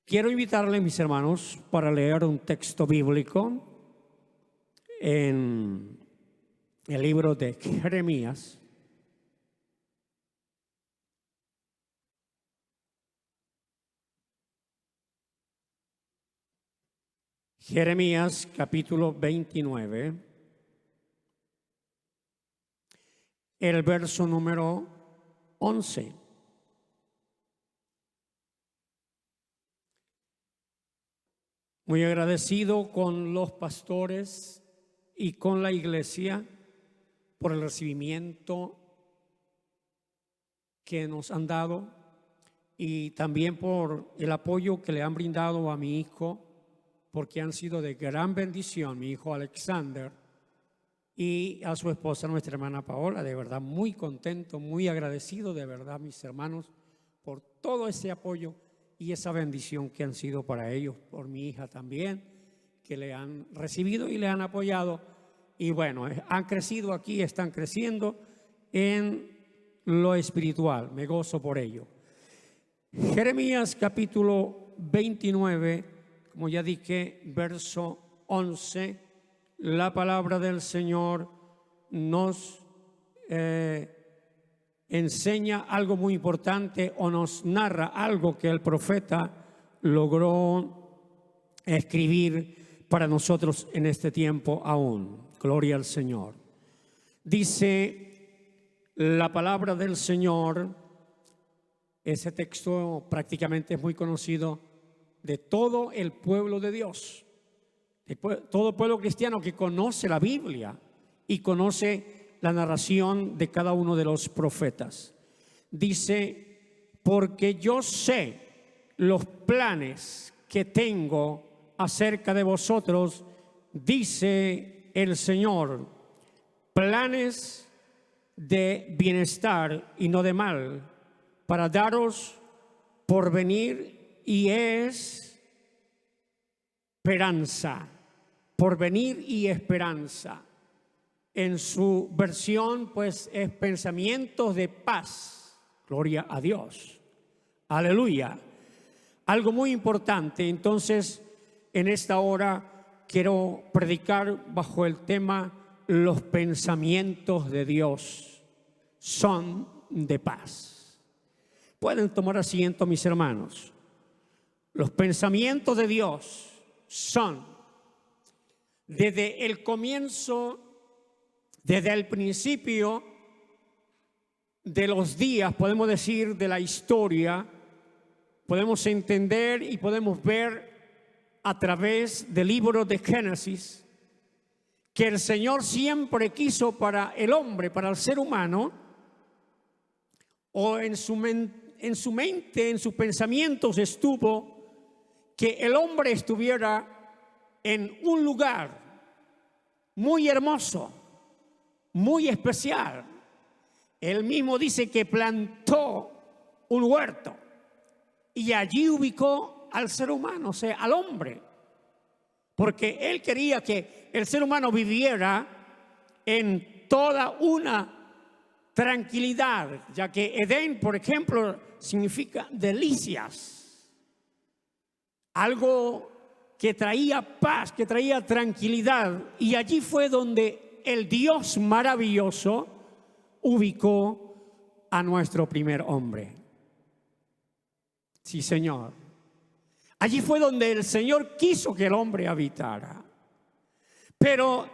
Quiero invitarle, mis hermanos, para leer un texto bíblico en el libro de Jeremías. Jeremías capítulo 29, el verso número 11. Muy agradecido con los pastores y con la iglesia por el recibimiento que nos han dado y también por el apoyo que le han brindado a mi hijo, porque han sido de gran bendición, mi hijo Alexander, y a su esposa, nuestra hermana Paola. De verdad, muy contento, muy agradecido, de verdad, mis hermanos, por todo ese apoyo y esa bendición que han sido para ellos, por mi hija también, que le han recibido y le han apoyado. Y bueno, han crecido aquí, están creciendo en lo espiritual. Me gozo por ello. Jeremías capítulo 29, como ya dije, verso 11, la palabra del Señor nos enseña algo muy importante, o nos narra algo que el profeta logró escribir para nosotros en este tiempo aún. Gloria al Señor. Dice la palabra del Señor, ese texto prácticamente es muy conocido de todo el pueblo de Dios, de todo pueblo cristiano que conoce la Biblia y conoce la narración de cada uno de los profetas. Dice: porque yo sé los planes que tengo acerca de vosotros, dice el Señor, planes de bienestar y no de mal, para daros porvenir y esperanza. Porvenir y esperanza. En su versión, pues, es pensamientos de paz. Gloria a Dios. Aleluya. Algo muy importante. Entonces, en esta hora quiero predicar bajo el tema: los pensamientos de Dios son de paz. Pueden tomar asiento, mis hermanos. Los pensamientos de Dios son, desde el comienzo, desde el principio de los días, podemos decir, de la historia, podemos entender y podemos ver a través del libro de Génesis que el Señor siempre quiso para el hombre, para el ser humano, o en su mente, en sus pensamientos estuvo que el hombre estuviera en un lugar muy hermoso, muy especial. Él mismo dice que plantó un huerto y allí ubicó al ser humano, o sea, al hombre, porque él quería que el ser humano viviera en toda una tranquilidad, ya que Edén, por ejemplo, significa delicias, algo que traía paz, que traía tranquilidad. Y allí fue donde el Dios maravilloso ubicó a nuestro primer hombre. Sí, Señor. Allí fue donde el Señor quiso que el hombre habitara. Pero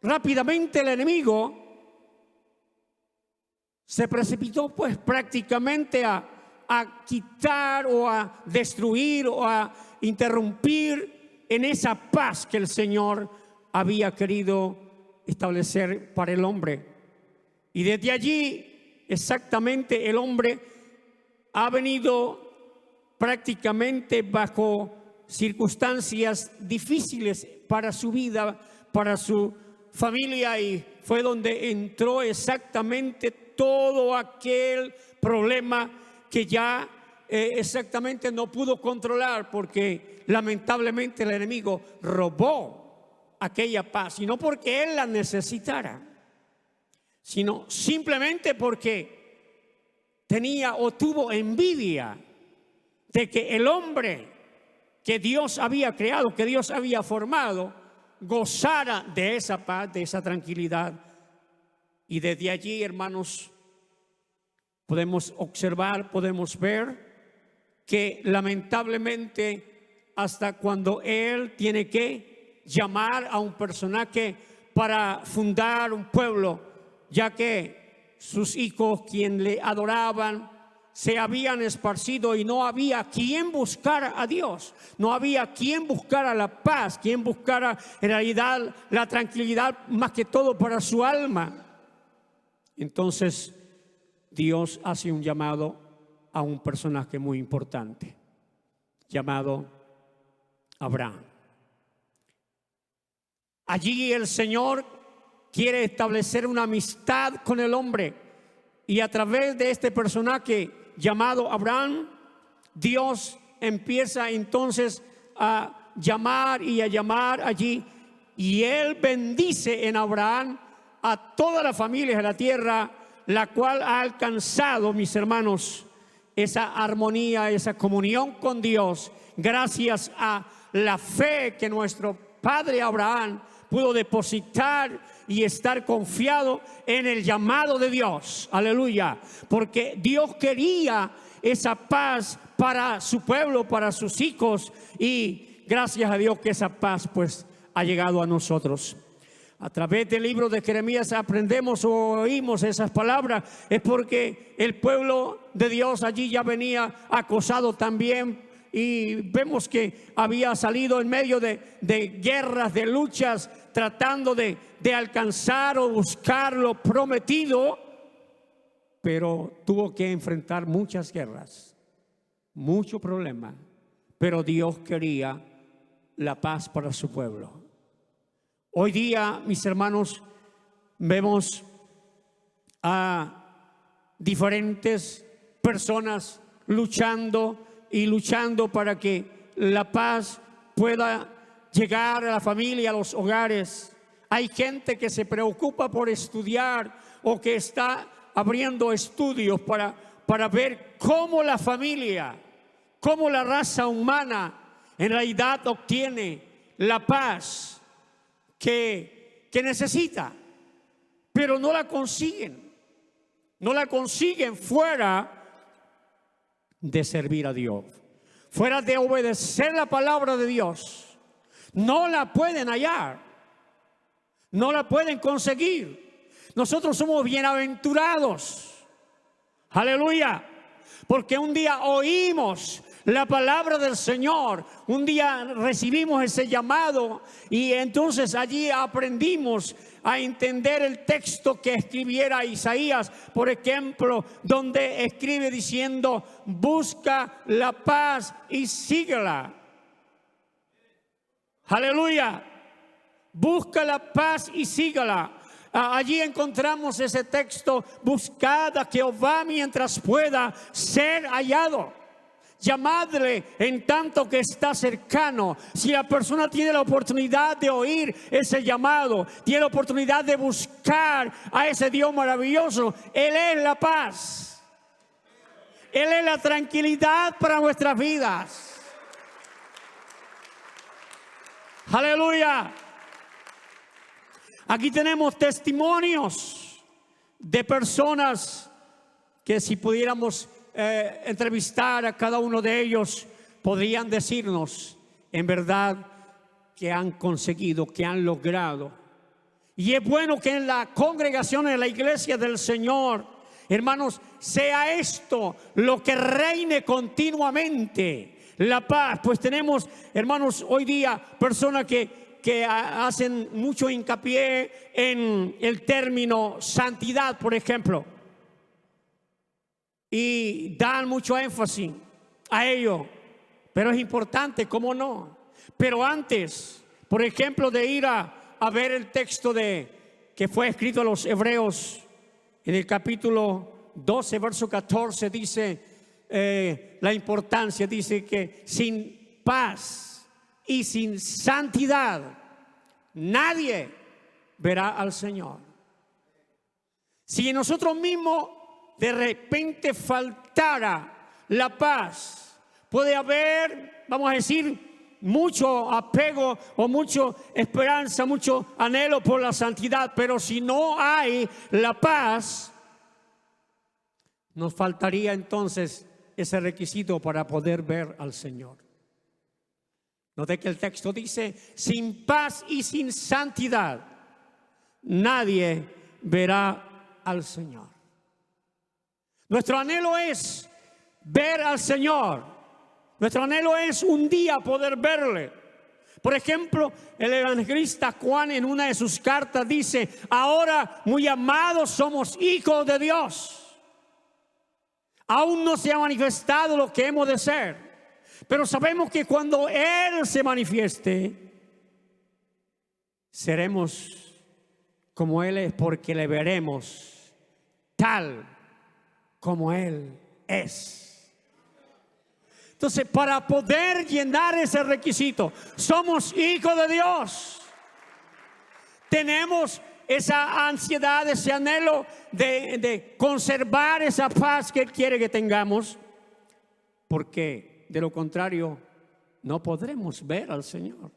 rápidamente el enemigo se precipitó, pues, prácticamente a quitar o a destruir o a interrumpir en esa paz que el Señor había querido establecer para el hombre. Y desde allí, exactamente, el hombre ha venido prácticamente bajo circunstancias difíciles para su vida, para su familia, y fue donde entró exactamente todo aquel problema que ya exactamente no pudo controlar, porque lamentablemente el enemigo robó aquella paz, y no porque él la necesitara, sino simplemente porque tenía o tuvo envidia de que el hombre que Dios había creado, que Dios había formado, gozara de esa paz, de esa tranquilidad. Y desde allí, hermanos, podemos observar, podemos ver que lamentablemente hasta cuando él tiene que llamar a un personaje para fundar un pueblo, ya que sus hijos, quien le adoraban, se habían esparcido y no había quien buscara a Dios, no había quien buscara la paz, quien buscara en realidad la tranquilidad más que todo para su alma. Entonces Dios hace un llamado a un personaje muy importante llamado Abraham. Allí el Señor quiere establecer una amistad con el hombre, y a través de este personaje llamado Abraham, Dios empieza entonces a llamar y a llamar allí, y Él bendice en Abraham a todas las familias de la tierra, la cual ha alcanzado, mis hermanos, esa armonía, esa comunión con Dios, gracias a la fe que nuestro padre Abraham pudo depositar y estar confiado en el llamado de Dios. Aleluya. Porque Dios quería esa paz para su pueblo, para sus hijos, y gracias a Dios que esa paz pues ha llegado a nosotros. A través del libro de Jeremías aprendemos o oímos esas palabras. Es porque el pueblo de Dios allí ya venía acosado también, y vemos que había salido en medio de guerras, de luchas, tratando de alcanzar o buscar lo prometido, pero tuvo que enfrentar muchas guerras, mucho problema, pero Dios quería la paz para su pueblo. Hoy día, mis hermanos, vemos a diferentes personas luchando y luchando para que la paz pueda llegar a la familia, a los hogares. Hay gente que se preocupa por estudiar o que está abriendo estudios para ver cómo la familia, cómo la raza humana en realidad obtiene la paz que necesita, pero no la consiguen. No la consiguen fuera de servir a Dios, fuera de obedecer la palabra de Dios. No la pueden hallar, no la pueden conseguir. Nosotros somos bienaventurados, aleluya, porque un día oímos la palabra del Señor, un día recibimos ese llamado, y entonces allí aprendimos a entender el texto que escribiera Isaías, por ejemplo, donde escribe diciendo: busca la paz y síguela. Aleluya, busca la paz y síguela. Allí encontramos ese texto: buscad a Jehová mientras pueda ser hallado. Llamadle en tanto que está cercano. Si la persona tiene la oportunidad de oír ese llamado, tiene la oportunidad de buscar a ese Dios maravilloso, Él es la paz, Él es la tranquilidad para nuestras vidas. Aleluya. Aquí tenemos testimonios de personas que, si pudiéramos entrevistar a cada uno de ellos, podrían decirnos en verdad que han conseguido, que han logrado. Y es bueno que en la congregación, en la iglesia del Señor, hermanos, sea esto lo que reine continuamente, la paz. Pues tenemos, hermanos, hoy día personas que hacen mucho hincapié en el término santidad, por ejemplo, y dan mucho énfasis a ello. Pero es importante, ¿cómo no? Pero antes, por ejemplo, de ir a ver el texto que fue escrito a los Hebreos, en el capítulo 12, verso 14, dice la importancia, dice que sin paz y sin santidad nadie verá al Señor. Si nosotros mismos de repente faltara la paz, Puede haber, vamos a decir, mucho apego o mucha esperanza, mucho anhelo por la santidad, pero si no hay la paz, nos faltaría entonces ese requisito para poder ver al Señor. Note que el texto dice: sin paz y sin santidad nadie verá al Señor. Nuestro anhelo es ver al Señor. Nuestro anhelo es un día poder verle. Por ejemplo, el evangelista Juan en una de sus cartas dice: ahora, muy amados, somos hijos de Dios. Aún no se ha manifestado lo que hemos de ser, pero sabemos que cuando Él se manifieste, seremos como Él es, porque le veremos tal como Él es. Entonces, para poder llenar ese requisito, somos hijos de Dios. Tenemos esa ansiedad, ese anhelo de conservar esa paz que Él quiere que tengamos, porque de lo contrario no podremos ver al Señor.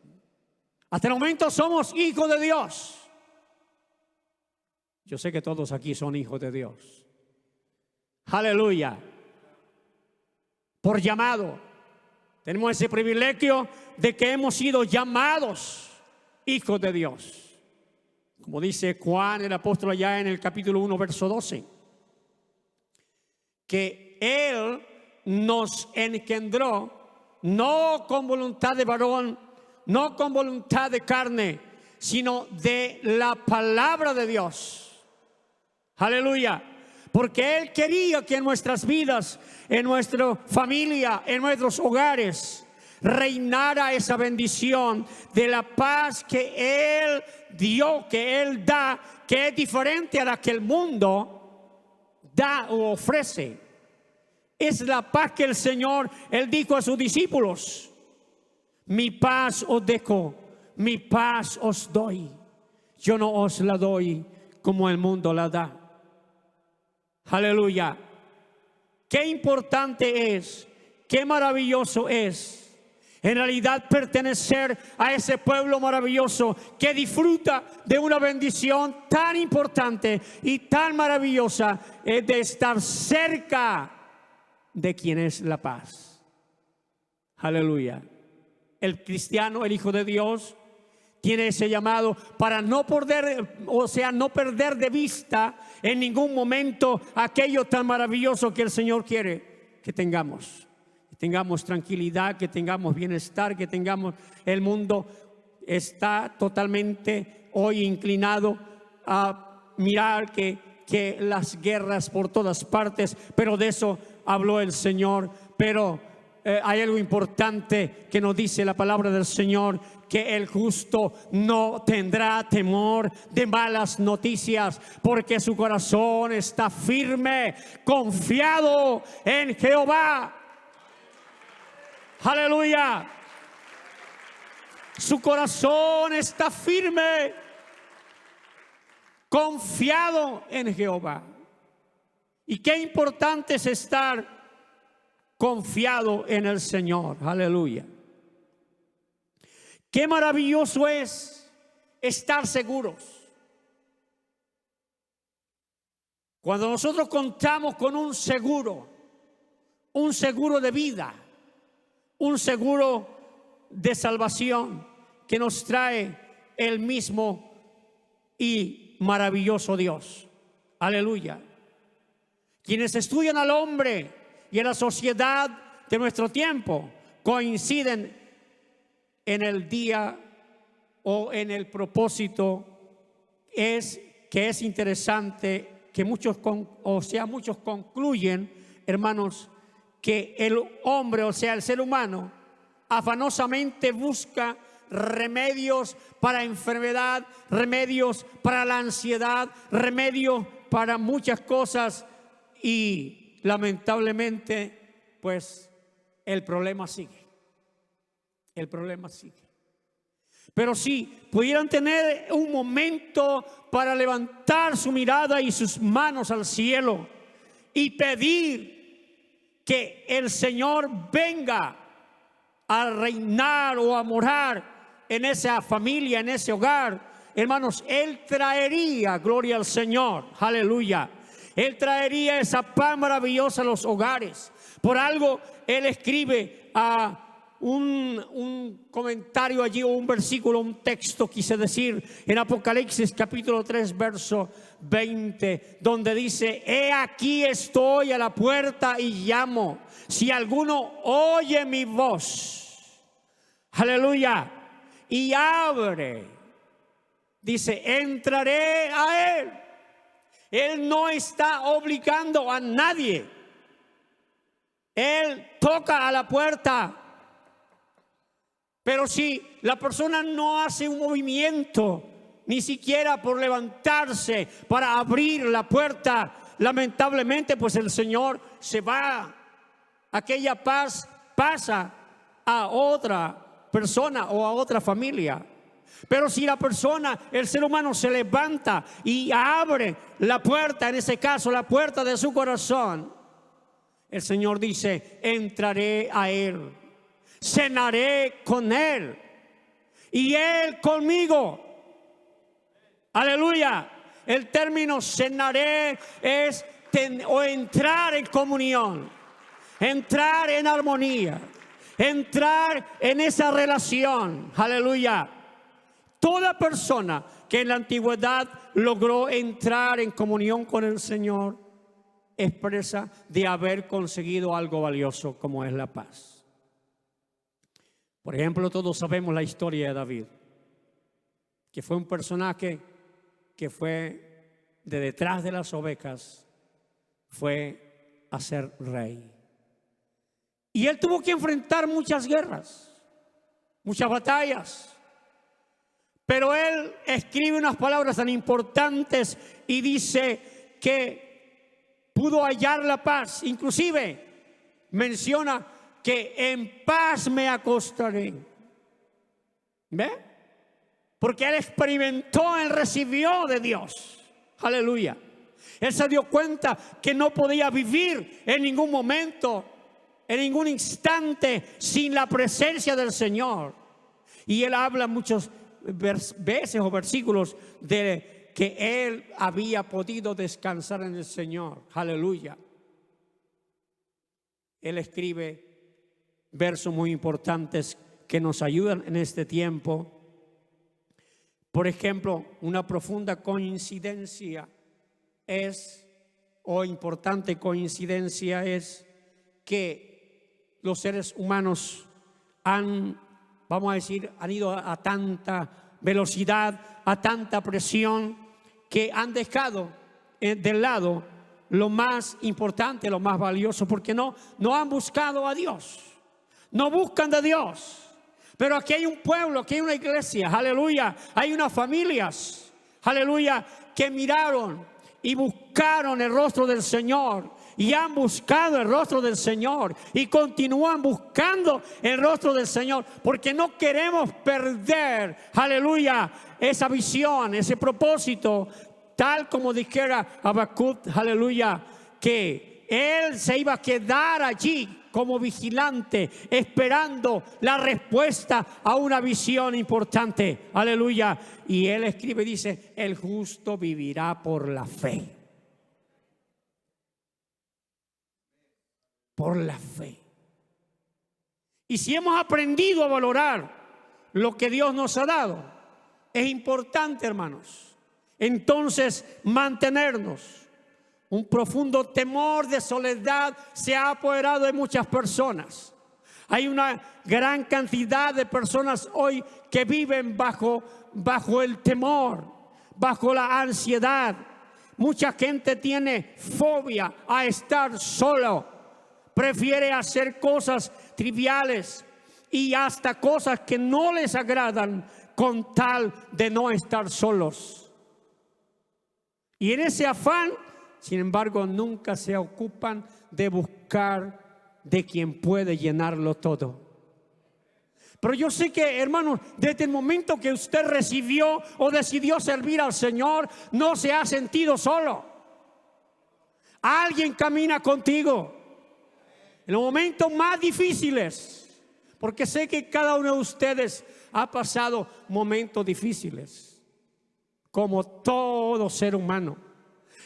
Hasta el momento somos hijos de Dios. Yo sé que todos aquí son hijos de Dios. Aleluya. Por llamado. Tenemos ese privilegio de que hemos sido llamados hijos de Dios. Como dice Juan el apóstol allá en el capítulo 1, verso 12. Que Él nos engendró no con voluntad de varón, no con voluntad de carne, sino de la palabra de Dios. Aleluya. Porque Él quería que en nuestras vidas, en nuestra familia, en nuestros hogares, reinara esa bendición de la paz que Él dio, que Él da, que es diferente a la que el mundo da o ofrece. Es la paz que el Señor, Él dijo a sus discípulos: mi paz os dejo, mi paz os doy. Yo no os la doy como el mundo la da. Aleluya. Qué importante es, qué maravilloso es en realidad pertenecer a ese pueblo maravilloso que disfruta de una bendición tan importante y tan maravillosa, de estar cerca de quien es la paz. Aleluya. El cristiano, el hijo de Dios, tiene ese llamado para no perder, no perder de vista en ningún momento aquello tan maravilloso que el Señor quiere que tengamos. Que tengamos tranquilidad, que tengamos bienestar, que tengamos... El mundo está totalmente hoy inclinado a mirar que las guerras por todas partes, pero de eso habló el Señor. Pero hay algo importante que nos dice la palabra del Señor: que el justo no tendrá temor de malas noticias, porque su corazón está firme, confiado en Jehová. Aleluya. Su corazón está firme, confiado en Jehová. Y qué importante es estar confiado en el Señor. Aleluya. Qué maravilloso es estar seguros. Cuando nosotros contamos con un seguro de vida, un seguro de salvación que nos trae el mismo y maravilloso Dios. Aleluya. Quienes estudian al hombre y a la sociedad de nuestro tiempo coinciden en el día o en el propósito que es interesante, que muchos concluyen, hermanos, que el hombre, o sea, el ser humano, afanosamente busca remedios para enfermedad, remedios para la ansiedad, remedios para muchas cosas, y lamentablemente, pues, el problema sigue. El problema sigue. Pero si pudieran tener un momento para levantar su mirada y sus manos al cielo y pedir que el Señor venga a reinar o a morar en esa familia, en ese hogar, hermanos, Él traería, gloria al Señor, aleluya, Él traería esa paz maravillosa a los hogares. Por algo Él escribe a un comentario allí, o un versículo, un texto, quise decir, en Apocalipsis capítulo 3 verso 20, donde dice: he aquí estoy a la puerta y llamo. Si alguno oye mi voz, aleluya, y abre, dice, entraré a él. Él no está obligando a nadie. Él toca a la puerta. Pero si la persona no hace un movimiento, ni siquiera por levantarse para abrir la puerta, lamentablemente pues el Señor se va. Aquella paz pasa a otra persona o a otra familia. Pero si la persona, el ser humano, se levanta y abre la puerta, en ese caso la puerta de su corazón, el Señor dice: entraré a él, cenaré con él y él conmigo. Aleluya. El término cenaré es o entrar en comunión, entrar en armonía, entrar en esa relación. Aleluya. Toda persona que en la antigüedad logró entrar en comunión con el Señor expresa de haber conseguido algo valioso, como es la paz. Por ejemplo, todos sabemos la historia de David, que fue un personaje que fue de detrás de las ovejas, fue a ser rey. Y él tuvo que enfrentar muchas guerras, muchas batallas. Pero él escribe unas palabras tan importantes y dice que pudo hallar la paz. Inclusive menciona que en paz me acostaré. ¿Ve? Porque él experimentó, él recibió de Dios. Aleluya. Él se dio cuenta que no podía vivir en ningún momento, en ningún instante, sin la presencia del Señor. Y él habla muchas veces o versículos de que él había podido descansar en el Señor. Aleluya. Él escribe versos muy importantes que nos ayudan en este tiempo. Por ejemplo, una profunda coincidencia es, o importante coincidencia es, que los seres humanos han, vamos a decir, han ido a tanta velocidad, a tanta presión, que han dejado de lado lo más importante, lo más valioso, porque no han buscado a Dios, no buscan de Dios. Pero aquí hay un pueblo, aquí hay una iglesia, aleluya, hay unas familias, aleluya, que miraron y buscaron el rostro del Señor, y han buscado el rostro del Señor y continúan buscando el rostro del Señor, porque no queremos perder, aleluya, esa visión, ese propósito, tal como dijera Habacuc, aleluya, que él se iba a quedar allí como vigilante, esperando la respuesta a una visión importante. Aleluya. Y él escribe y dice: el justo vivirá por la fe. Por la fe. Y si hemos aprendido a valorar lo que Dios nos ha dado, es importante, hermanos, entonces mantenernos. Un profundo temor de soledad se ha apoderado de muchas personas. Hay una gran cantidad de personas hoy que viven bajo el temor, bajo la ansiedad. Mucha gente tiene fobia a estar solo. Prefiere hacer cosas triviales y hasta cosas que no les agradan con tal de no estar solos. Y en ese afán, sin embargo, nunca se ocupan de buscar de quien puede llenarlo todo. Pero yo sé que, hermanos, desde el momento que usted recibió o decidió servir al Señor, no se ha sentido solo. Alguien camina contigo. en los momentos más difíciles, porque sé que cada uno de ustedes ha pasado momentos difíciles, como todo ser humano,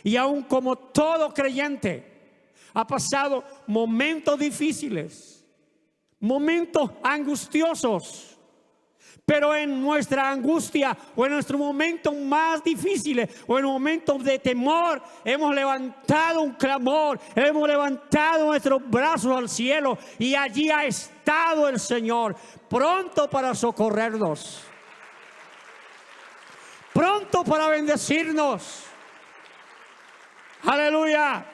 y aún como todo creyente ha pasado momentos difíciles, momentos angustiosos. Pero en nuestra angustia o en nuestros momentos más difíciles o en momentos de temor, hemos levantado un clamor, hemos levantado nuestros brazos al cielo y allí ha estado el Señor, pronto para socorrernos, pronto para bendecirnos. Aleluya.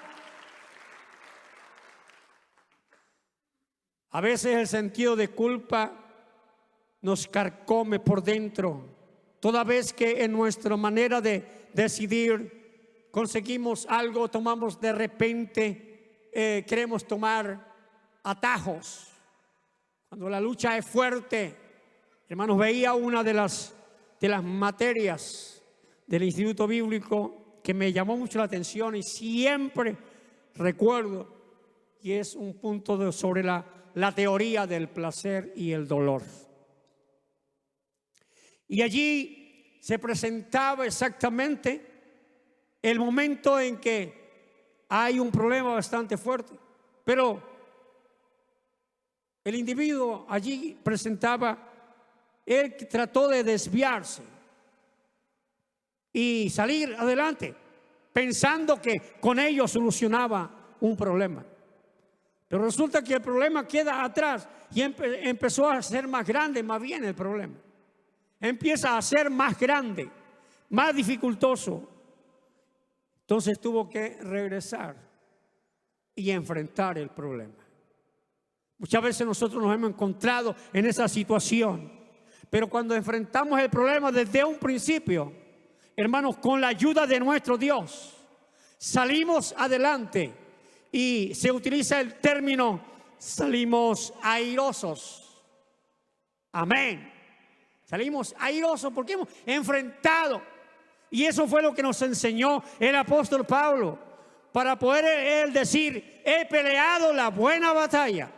A veces el sentido de culpa nos carcome por dentro, toda vez que en nuestra manera de decidir conseguimos algo, tomamos de repente, queremos tomar atajos. Cuando la lucha es fuerte, hermanos, veía una de las materias del Instituto Bíblico que me llamó mucho la atención y siempre recuerdo, y es un punto sobre la teoría del placer y el dolor. Y allí se presentaba exactamente el momento en que hay un problema bastante fuerte. Pero el individuo allí presentaba, él trató de desviarse y salir adelante, pensando que con ello solucionaba un problema. Pero resulta que el problema queda atrás y empezó a ser más grande, más bien el problema. Empieza a ser más grande, más dificultoso. Entonces tuvo que regresar y enfrentar el problema. Muchas veces nosotros nos hemos encontrado en esa situación, pero cuando enfrentamos el problema desde un principio, hermanos, con la ayuda de nuestro Dios, salimos adelante y se utiliza el término salimos airosos. Amén. Salimos airosos porque hemos enfrentado. Y eso fue lo que nos enseñó el apóstol Pablo. Para poder él decir, he peleado la buena batalla.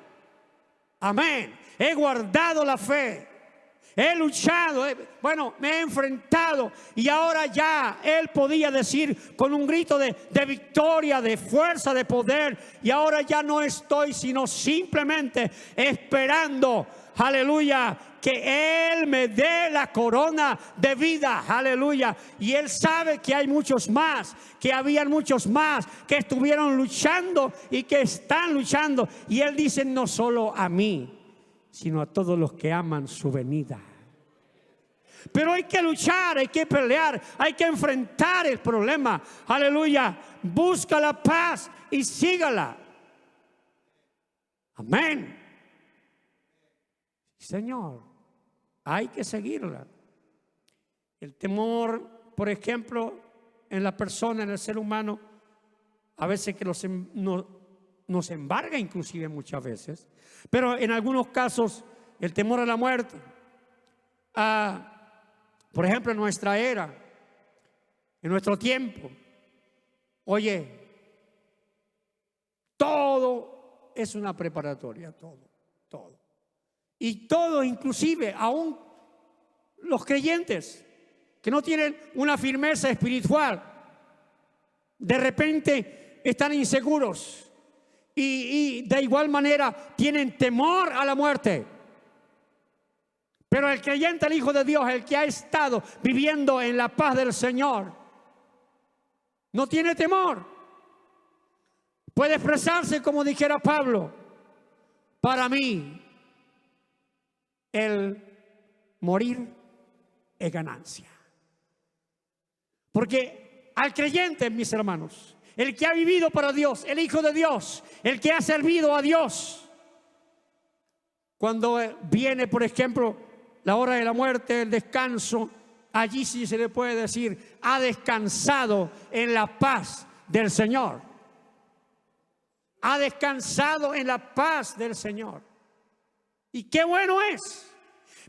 Amén. He guardado la fe. He luchado. Me he enfrentado. Y ahora ya él podía decir con un grito de victoria, de fuerza, de poder. Y ahora ya no estoy sino simplemente esperando. Aleluya. Que Él me dé la corona de vida, aleluya. Y Él sabe que hay muchos más, que habían muchos más que estuvieron luchando y que están luchando. Y Él dice, no solo a mí, sino a todos los que aman su venida. Pero hay que luchar, hay que pelear, hay que enfrentar el problema, aleluya. Busca la paz y sígala. Amén. Señor, hay que seguirla. El temor, por ejemplo, en la persona, en el ser humano, a veces que nos embarga inclusive muchas veces, pero en algunos casos el temor a la muerte, por ejemplo en nuestra era, en nuestro tiempo, oye, todo es una preparatoria, todo. Y todos, inclusive, aún los creyentes que no tienen una firmeza espiritual, de repente están inseguros y de igual manera tienen temor a la muerte. Pero el creyente, el Hijo de Dios, el que ha estado viviendo en la paz del Señor, no tiene temor. Puede expresarse como dijera Pablo, para mí el morir es ganancia. Porque al creyente, mis hermanos, el que ha vivido para Dios, el Hijo de Dios, el que ha servido a Dios, cuando viene, por ejemplo, la hora de la muerte, el descanso, allí sí se le puede decir, ha descansado en la paz del Señor. Ha descansado en la paz del Señor. Y qué bueno es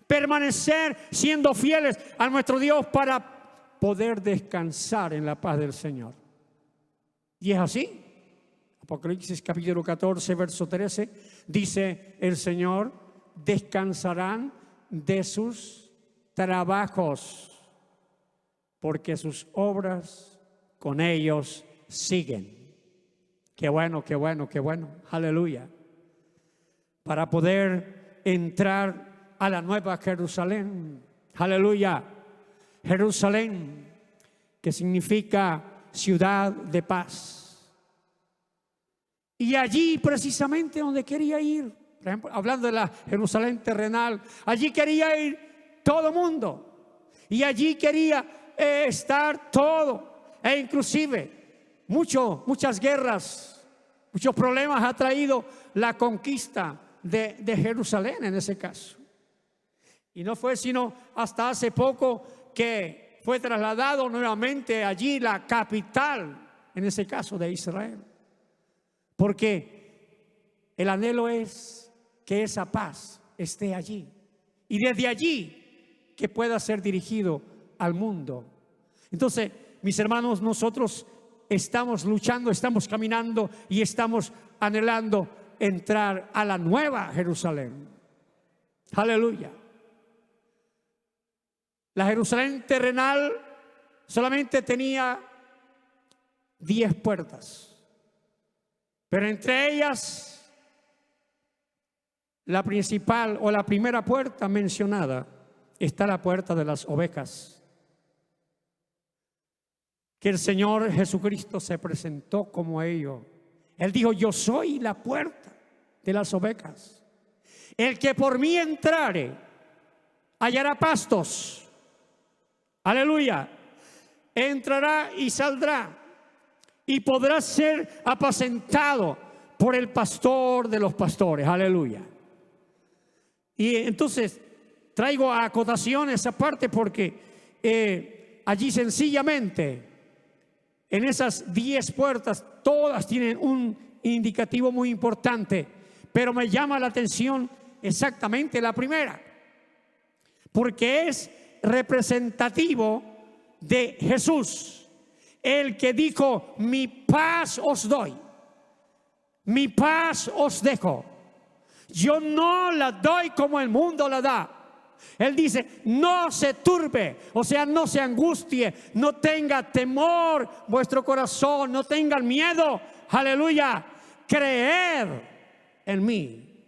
permanecer siendo fieles a nuestro Dios para poder descansar en la paz del Señor. Y es así. Apocalipsis capítulo 14, verso 13, dice el Señor: descansarán de sus trabajos, porque sus obras con ellos siguen. Qué bueno, qué bueno, qué bueno. Aleluya. Para poder entrar a la nueva Jerusalén. Aleluya. Jerusalén, que significa ciudad de paz. Y allí precisamente donde quería ir, por ejemplo, hablando de la Jerusalén terrenal, allí quería ir todo mundo. Y allí quería estar todo. E inclusive muchas guerras, muchos problemas ha traído la conquista de Jerusalén en ese caso. Y no fue sino hasta hace poco que fue trasladado nuevamente allí la capital, en ese caso de Israel. Porque el anhelo es que esa paz esté allí. Y desde allí que pueda ser dirigido al mundo. Entonces, mis hermanos, nosotros estamos luchando, estamos caminando y estamos anhelando entrar a la nueva Jerusalén. Aleluya. La Jerusalén terrenal solamente tenía 10 puertas. Pero entre ellas, la principal o la primera puerta mencionada está la puerta de las ovejas. Que el Señor Jesucristo se presentó como ello. Él dijo: yo soy la puerta de las ovejas. El que por mí entrare hallará pastos. Aleluya. Entrará y saldrá y podrá ser apacentado por el pastor de los pastores. Aleluya. Y entonces traigo a acotación esa parte porque allí sencillamente en esas 10 puertas todas tienen un indicativo muy importante, pero me llama la atención exactamente la primera, porque es representativo de Jesús, el que dijo: mi paz os doy, mi paz os dejo, yo no la doy como el mundo la da. Él dice: no se turbe, o sea, no se angustie, no tenga temor vuestro corazón, no tengan miedo. Aleluya. Creed en mí.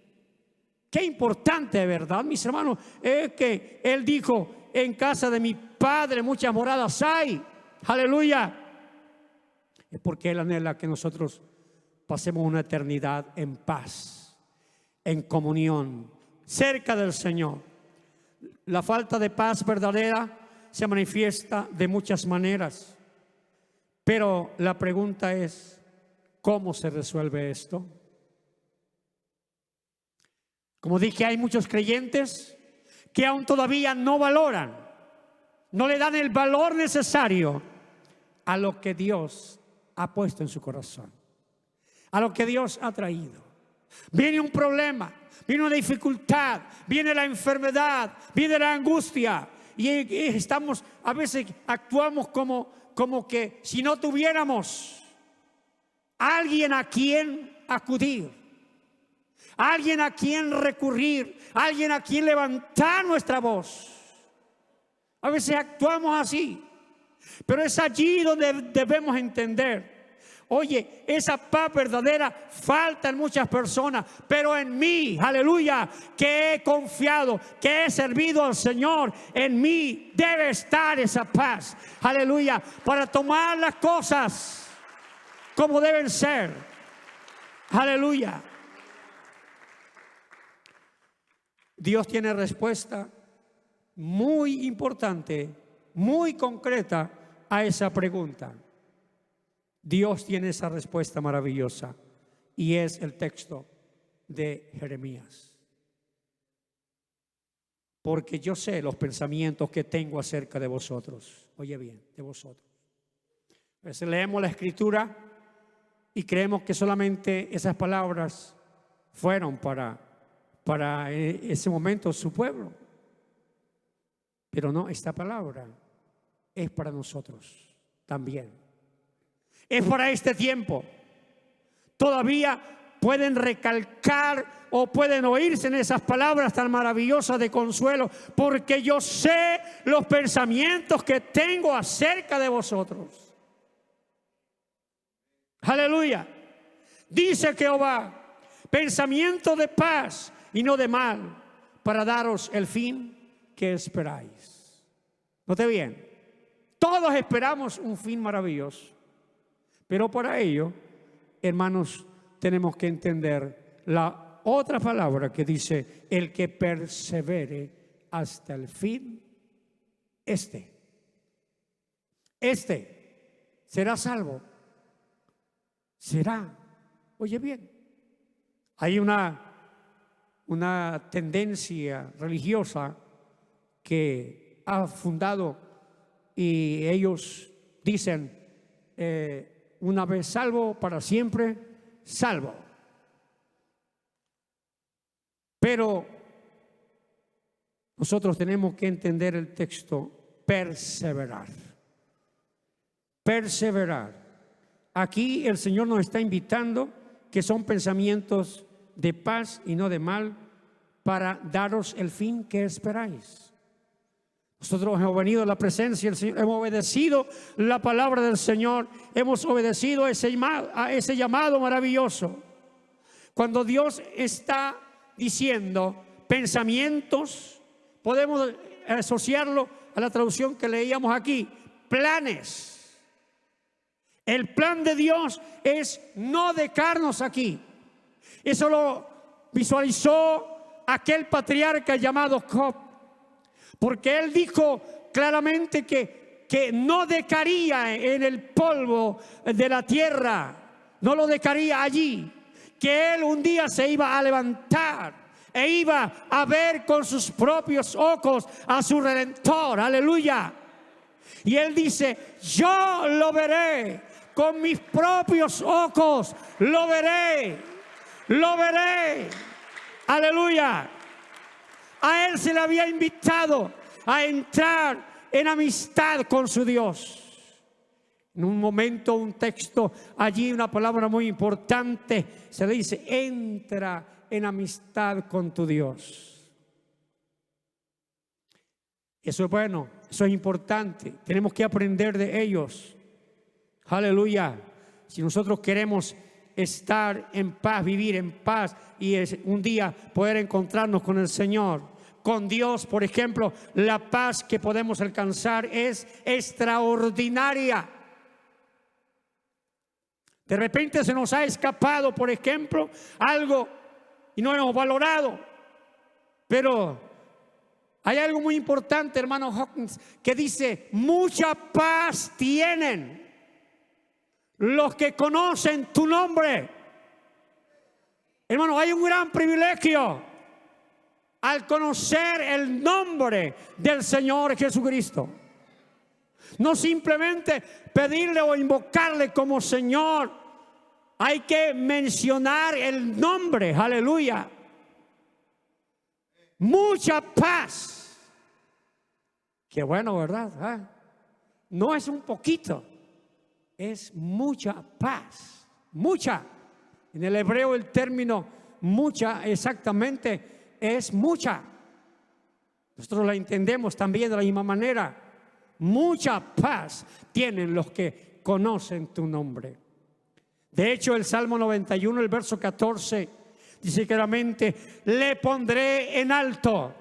Qué importante, ¿verdad, mis hermanos? Es que Él dijo: en casa de mi Padre muchas moradas hay. Aleluya. Es porque Él anhela que nosotros pasemos una eternidad en paz, en comunión, cerca del Señor. La falta de paz verdadera se manifiesta de muchas maneras, pero la pregunta es: ¿cómo se resuelve esto? Como dije, hay muchos creyentes que aún todavía no valoran, no le dan el valor necesario a lo que Dios ha puesto en su corazón, a lo que Dios ha traído. Viene un problema, viene una dificultad, viene la enfermedad, viene la angustia, y estamos, a veces actuamos como que si no tuviéramos alguien a quien acudir, alguien a quien recurrir, alguien a quien levantar nuestra voz. A veces actuamos así, pero es allí donde debemos entender: oye, esa paz verdadera falta en muchas personas, pero en mí, aleluya, que he confiado, que he servido al Señor, en mí debe estar esa paz, aleluya, para tomar las cosas como deben ser. Aleluya. Dios tiene respuesta muy importante, muy concreta a esa pregunta. Dios tiene esa respuesta maravillosa, y es el texto de Jeremías. Porque yo sé los pensamientos que tengo acerca de vosotros. Oye bien, de vosotros. A veces leemos la Escritura y creemos que solamente esas palabras fueron para ese momento su pueblo. Pero no, esta palabra es para nosotros también. Es para este tiempo. todavía pueden recalcar o pueden oírse en esas palabras tan maravillosas de consuelo, porque yo sé los pensamientos que tengo acerca de vosotros. Aleluya. Dice Jehová, pensamiento de paz y no de mal, para daros el fin que esperáis. Note bien, todos esperamos un fin maravilloso, pero para ello, hermanos, tenemos que entender la otra palabra que dice: el que persevere hasta el fin, este será salvo. Será. Oye bien, hay una tendencia religiosa que ha fundado, y ellos dicen, una vez salvo, para siempre salvo. Pero nosotros tenemos que entender el texto: perseverar. Perseverar. Aquí el Señor nos está invitando, que son pensamientos de paz y no de mal, para daros el fin que esperáis. Nosotros hemos venido a la presencia del Señor, hemos obedecido la palabra del Señor, hemos obedecido a ese llamado maravilloso. Cuando Dios está diciendo pensamientos, podemos asociarlo a la traducción que leíamos aquí: planes. El plan de Dios es no dejarnos aquí. Eso lo visualizó aquel patriarca llamado Job, porque él dijo claramente que no dejaría en el polvo de la tierra, no lo dejaría allí, que él un día se iba a levantar e iba a ver con sus propios ojos a su Redentor. Aleluya. Y él dice: yo lo veré con mis propios ojos, lo veré, lo veré. Aleluya. A él se le había invitado a entrar en amistad con su Dios. En un momento, un texto allí, una palabra muy importante, se le dice: entra en amistad con tu Dios. Eso es bueno, eso es importante. Tenemos que aprender de ellos. Aleluya. Si nosotros queremos estar en paz, vivir en paz y un día poder encontrarnos con el Señor, con Dios, por ejemplo, la paz que podemos alcanzar es extraordinaria. De repente se nos ha escapado, por ejemplo, algo y no hemos valorado. Pero hay algo muy importante, hermano Hawkins, que dice: mucha paz tienen los que conocen tu nombre. Hermano, hay un gran privilegio al conocer el nombre del Señor Jesucristo. No simplemente pedirle o invocarle como Señor, hay que mencionar el nombre. Aleluya. Mucha paz. Qué bueno, ¿verdad? No es un poquito, es mucha paz. Mucha. En el hebreo el término mucha exactamente es mucha. Nosotros la entendemos también de la misma manera. Mucha paz tienen los que conocen tu nombre. De hecho, el Salmo 91, el verso 14, dice claramente: le pondré en alto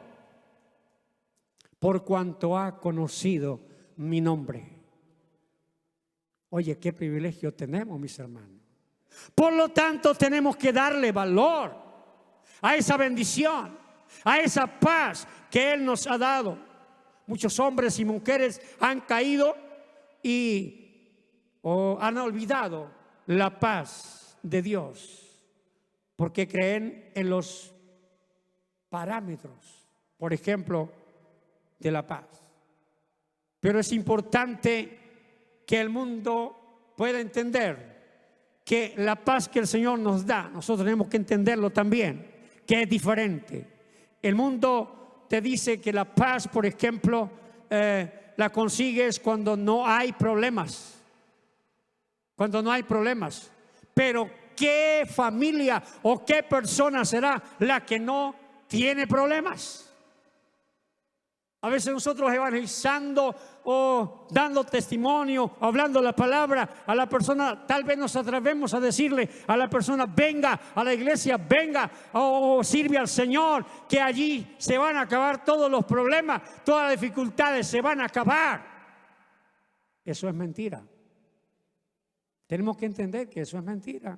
por cuanto ha conocido mi nombre. Oye, qué privilegio tenemos, mis hermanos. Por lo tanto, tenemos que darle valor a esa bendición, a esa paz que Él nos ha dado. Muchos hombres y mujeres han caído o han olvidado la paz de Dios, porque creen en los parámetros, por ejemplo, de la paz. Pero es importante que el mundo pueda entender que la paz que el Señor nos da, nosotros tenemos que entenderlo también, que es diferente. El mundo te dice que la paz, por ejemplo, la consigues cuando no hay problemas. Cuando no hay problemas. Pero ¿qué familia o qué persona será la que no tiene problemas? A veces nosotros evangelizando o dando testimonio, hablando la palabra a la persona, tal vez nos atrevemos a decirle a la persona: venga a la iglesia, venga o sirve al Señor, que allí se van a acabar todos los problemas, todas las dificultades se van a acabar. Eso es mentira. Tenemos que entender que eso es mentira.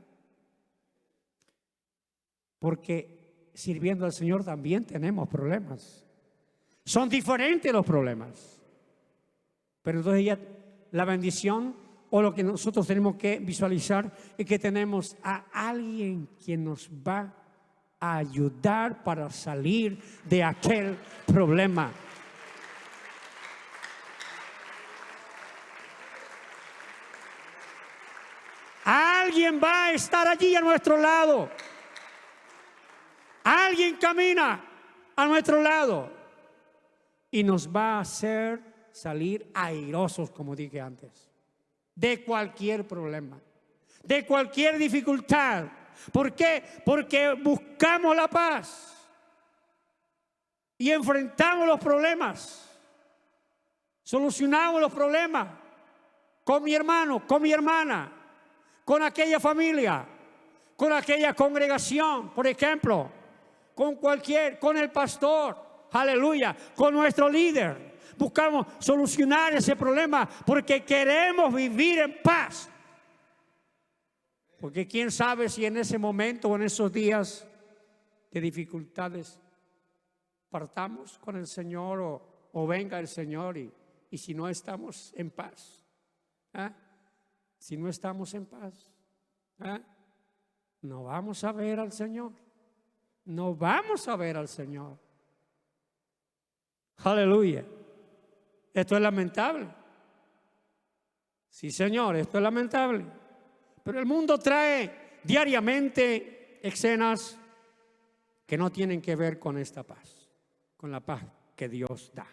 Porque sirviendo al Señor también tenemos problemas. Son diferentes los problemas. Pero entonces ya la bendición o lo que nosotros tenemos que visualizar es que tenemos a alguien que nos va a ayudar para salir de aquel problema. Alguien va a estar allí a nuestro lado. Alguien camina a nuestro lado y nos va a hacer salir airosos, como dije antes, de cualquier problema, de cualquier dificultad. ¿Por qué? Porque buscamos la paz y enfrentamos los problemas, solucionamos los problemas con mi hermano, con mi hermana, con aquella familia, con aquella congregación, por ejemplo, con el pastor. Aleluya, con nuestro líder. Buscamos solucionar ese problema porque queremos vivir en paz. Porque quién sabe si en ese momento o en esos días de dificultades partamos con el Señor o venga el Señor y si no estamos en paz. Si no estamos en paz, no vamos a ver al Señor. No vamos a ver al Señor. Aleluya. Esto es lamentable. Sí, Señor, esto es lamentable. Pero el mundo trae diariamente escenas que no tienen que ver con esta paz, con la paz que Dios da.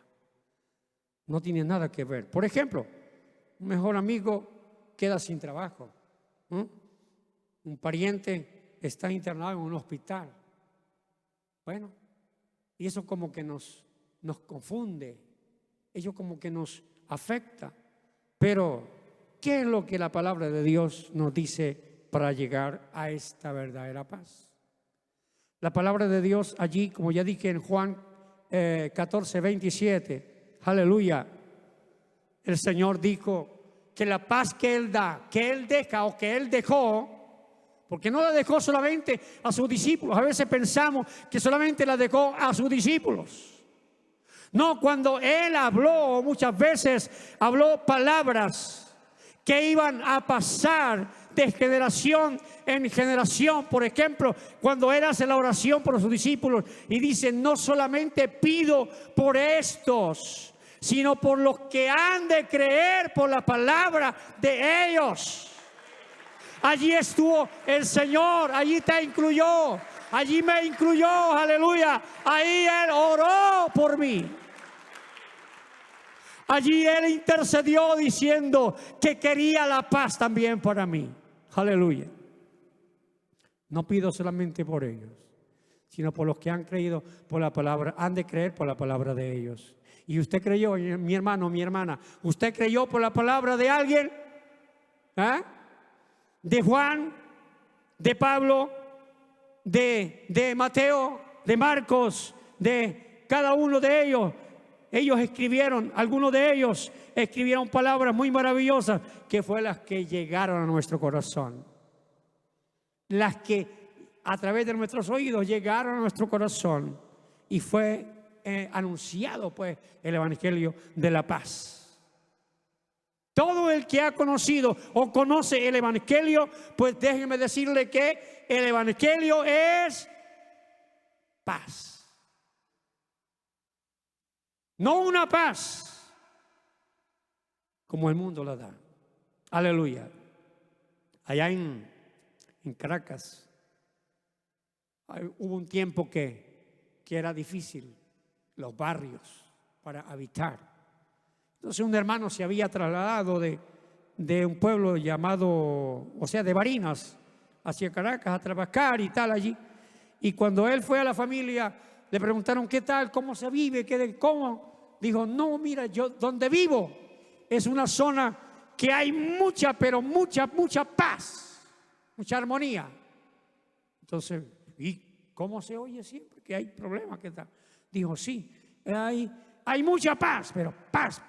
No tiene nada que ver. Por ejemplo, un mejor amigo queda sin trabajo. Un pariente está internado en un hospital. Bueno, y eso como que nos confunde, ello como que nos afecta. Pero, ¿qué es lo que la palabra de Dios nos dice para llegar a esta verdadera paz? La palabra de Dios allí, como ya dije en Juan 14, 27, aleluya, el Señor dijo que la paz que Él da, que Él deja o que Él dejó, porque no la dejó solamente a sus discípulos. A veces pensamos que solamente la dejó a sus discípulos. No, cuando Él habló, muchas veces habló palabras que iban a pasar de generación en generación. Por ejemplo, cuando Él hace la oración por sus discípulos y dice: no solamente pido por estos, sino por los que han de creer por la palabra de ellos. Allí estuvo el Señor, allí te incluyó, allí me incluyó, aleluya. Ahí Él oró por mí. Allí Él intercedió diciendo que quería la paz también para mí. Aleluya. No pido solamente por ellos, sino por los que han creído por la palabra, han de creer por la palabra de ellos. Y usted creyó, mi hermano, mi hermana, ¿usted creyó por la palabra de alguien? De Juan, de Pablo, de Mateo, de Marcos, de cada uno de ellos. Ellos escribieron, algunos de ellos escribieron palabras muy maravillosas que fue las que llegaron a nuestro corazón. Las que a través de nuestros oídos llegaron a nuestro corazón y fue anunciado pues el evangelio de la paz. Todo el que ha conocido o conoce el evangelio, pues déjenme decirle que el evangelio es paz. No una paz como el mundo la da. Aleluya. Allá en Caracas hubo un tiempo que era difícil los barrios para habitar. Entonces un hermano se había trasladado de un pueblo llamado, o sea, de Barinas, hacia Caracas a trabajar y tal allí. Y cuando él fue a la familia, le preguntaron qué tal, cómo se vive, cómo. Dijo, no, mira, yo donde vivo es una zona que hay mucha, pero mucha paz, mucha armonía. Entonces, ¿y cómo se oye siempre que hay problemas? ¿Qué tal? Dijo, sí, hay mucha paz, pero paz.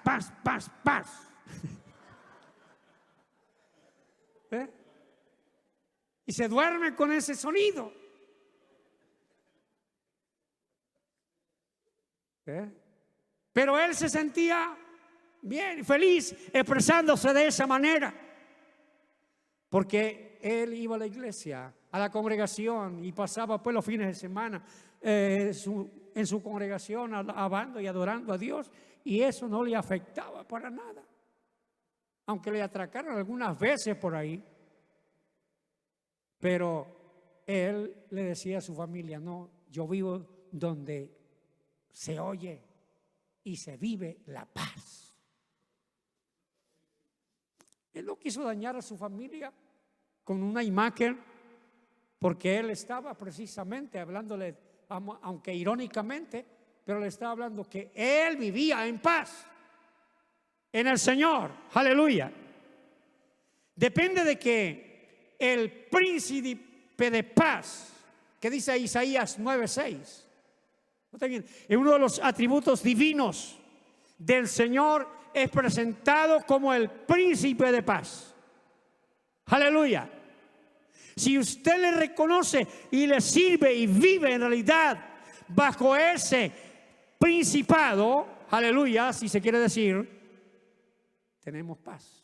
¿Eh? Y se duerme con ese sonido. Pero él se sentía bien, feliz, expresándose de esa manera, porque él iba a la iglesia, a la congregación, y pasaba pues los fines de semana en su congregación alabando y adorando a Dios, y eso no le afectaba para nada, aunque le atracaron algunas veces por ahí. Pero él le decía a su familia, no, yo vivo donde se oye y se vive la paz. Él no quiso dañar a su familia con una imagen, porque él estaba precisamente hablándole, aunque irónicamente, pero le estaba hablando que él vivía en paz en el Señor. Aleluya. Depende de que el príncipe de paz, que dice Isaías 9:6, es uno de los atributos divinos del Señor, es presentado como el príncipe de paz. Aleluya. Si usted le reconoce y le sirve y vive en realidad bajo ese principado, aleluya, si se quiere decir, tenemos paz.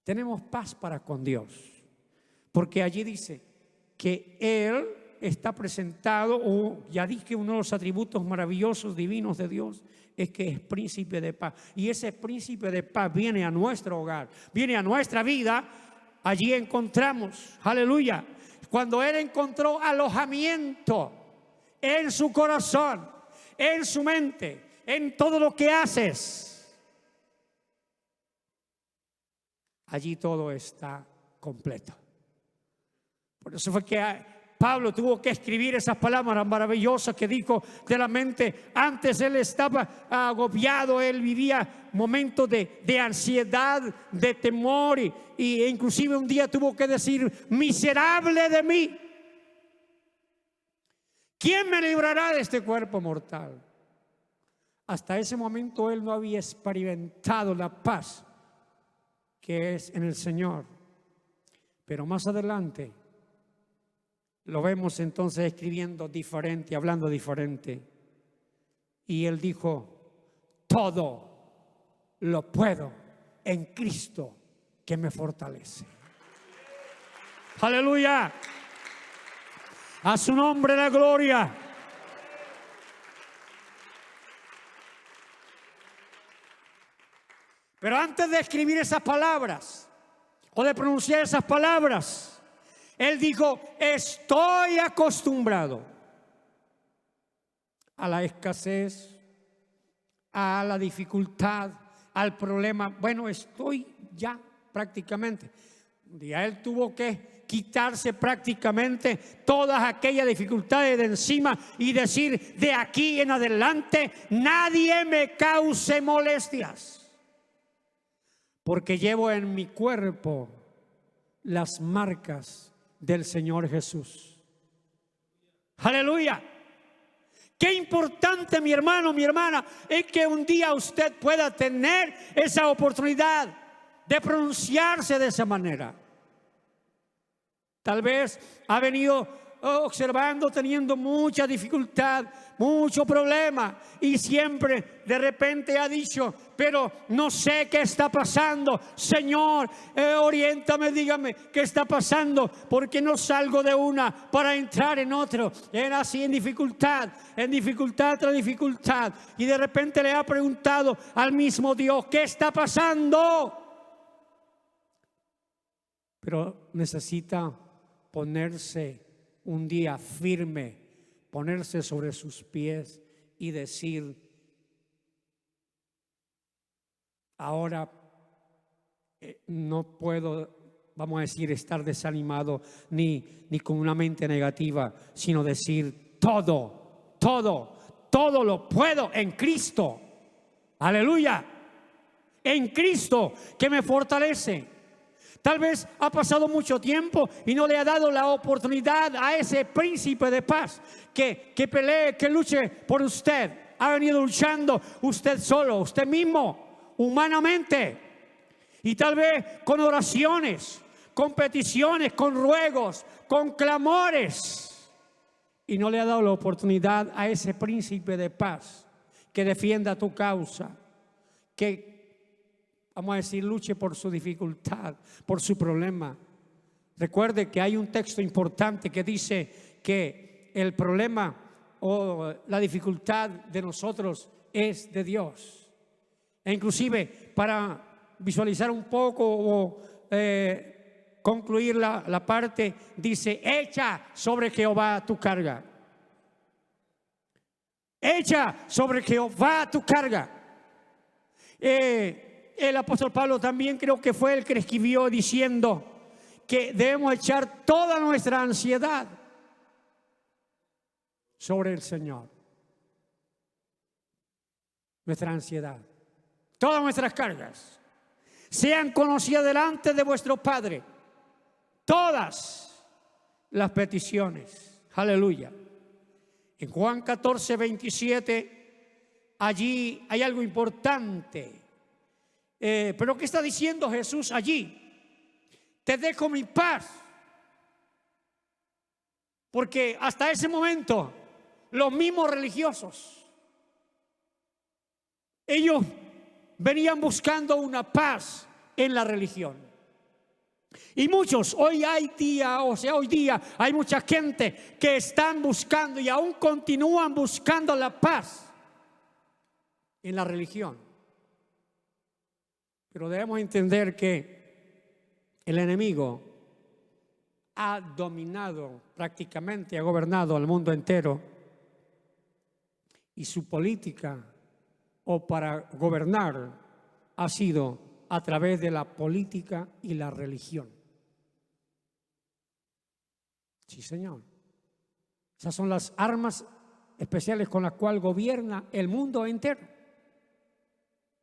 Tenemos paz para con Dios, porque allí dice que Él está presentado, o ya dije, uno de los atributos maravillosos divinos de Dios es que es príncipe de paz. Y ese príncipe de paz viene a nuestro hogar, viene a nuestra vida. Allí encontramos, aleluya, cuando Él encontró alojamiento en su corazón, en su mente, en todo lo que haces, allí todo está completo. Por eso fue que Pablo tuvo que escribir esas palabras maravillosas que dijo claramente. Antes él estaba agobiado, él vivía momentos de ansiedad, de temor, e inclusive un día tuvo que decir, miserable de mí, ¿quién me librará de este cuerpo mortal? Hasta ese momento él no había experimentado la paz que es en el Señor. Pero más adelante lo vemos entonces escribiendo diferente, hablando diferente. Y él dijo, todo lo puedo en Cristo que me fortalece. Aleluya. A su nombre la gloria. Pero antes de escribir esas palabras o de pronunciar esas palabras, él dijo, estoy acostumbrado a la escasez, a la dificultad, al problema. Bueno, estoy ya prácticamente. Un día él tuvo que quitarse prácticamente todas aquellas dificultades de encima y decir, de aquí en adelante nadie me cause molestias, porque llevo en mi cuerpo las marcas del Señor Jesús. Aleluya. Qué importante, mi hermano, mi hermana, es que un día usted pueda tener esa oportunidad de pronunciarse de esa manera. Tal vez ha venido observando, teniendo mucha dificultad, mucho problema, y siempre de repente ha dicho, pero no sé qué está pasando, Señor, oriéntame, dígame qué está pasando, porque no salgo de una para entrar en otro. Era así en dificultad tras dificultad, y de repente le ha preguntado al mismo Dios, ¿qué está pasando? Pero necesita ponerse un día firme, ponerse sobre sus pies y decir, ahora no puedo vamos a decir, estar desanimado ni con una mente negativa, sino decir todo lo puedo en Cristo. Aleluya. En Cristo que me fortalece. Tal vez ha pasado mucho tiempo y no le ha dado la oportunidad a ese príncipe de paz que pelee, que luche por usted. Ha venido luchando usted solo, usted mismo, humanamente. Y tal vez con oraciones, con peticiones, con ruegos, con clamores. Y no le ha dado la oportunidad a ese príncipe de paz que defienda tu causa, que, vamos a decir, luche por su dificultad, por su problema. Recuerde que hay un texto importante que dice que el problema o la dificultad de nosotros es de Dios. E inclusive para visualizar un poco o concluir la parte, dice: echa sobre Jehová tu carga. Echa sobre Jehová tu carga. El apóstol Pablo también creo que fue el que escribió diciendo que debemos echar toda nuestra ansiedad sobre el Señor. Nuestra ansiedad, todas nuestras cargas sean conocidas delante de vuestro Padre. Todas las peticiones. Aleluya. En Juan 14, 27, allí hay algo importante. Pero ¿qué está diciendo Jesús allí? Te dejo mi paz. Porque hasta ese momento los mismos religiosos, ellos venían buscando una paz en la religión. Y muchos, hoy día hay mucha gente que están buscando y aún continúan buscando la paz en la religión. Pero debemos entender que el enemigo ha dominado prácticamente, ha gobernado al mundo entero. Y su política, o para gobernar, ha sido a través de la política y la religión. Sí, Señor. Esas son las armas especiales con las cuales gobierna el mundo entero.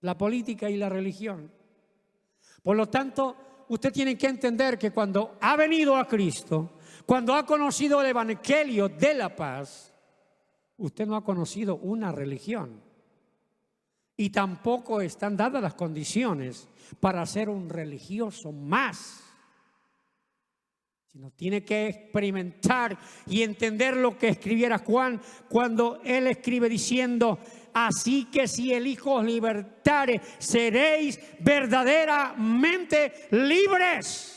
La política y la religión. Por lo tanto, usted tiene que entender que cuando ha venido a Cristo, cuando ha conocido el evangelio de la paz, usted no ha conocido una religión. Y tampoco están dadas las condiciones para ser un religioso más. Sino tiene que experimentar y entender lo que escribiera Juan cuando él escribe diciendo: así que si el Hijo os libertare, seréis verdaderamente libres.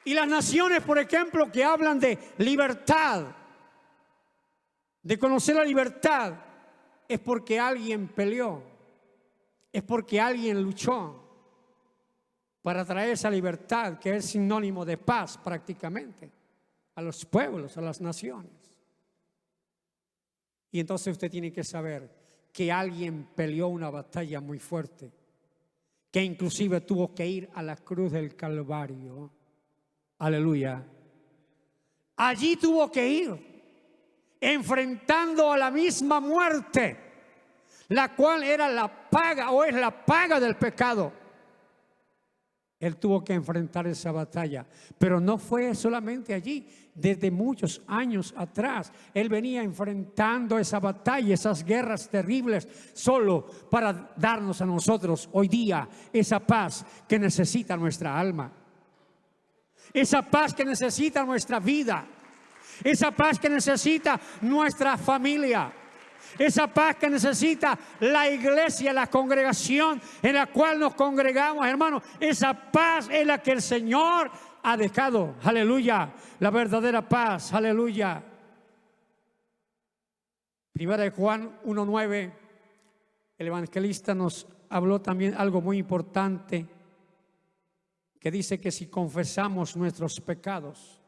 Y las naciones, por ejemplo, que hablan de libertad, de conocer la libertad, es porque alguien peleó, es porque alguien luchó para traer esa libertad que es sinónimo de paz prácticamente a los pueblos, a las naciones. Y entonces usted tiene que saber que alguien peleó una batalla muy fuerte, que inclusive tuvo que ir a la cruz del Calvario. Aleluya. Allí tuvo que ir enfrentando a la misma muerte, la cual era la paga o es la paga del pecado. Él tuvo que enfrentar esa batalla, pero no fue solamente allí. Desde muchos años atrás, Él venía enfrentando esa batalla, esas guerras terribles, solo para darnos a nosotros hoy día esa paz que necesita nuestra alma. Esa paz que necesita nuestra vida. Esa paz que necesita nuestra familia. Esa paz que necesita la iglesia, la congregación en la cual nos congregamos, hermanos. Esa paz es la que el Señor ha dejado. Aleluya. La verdadera paz. Aleluya. Primera de Juan 1:9. El evangelista nos habló también algo muy importante, que dice que si confesamos nuestros pecados,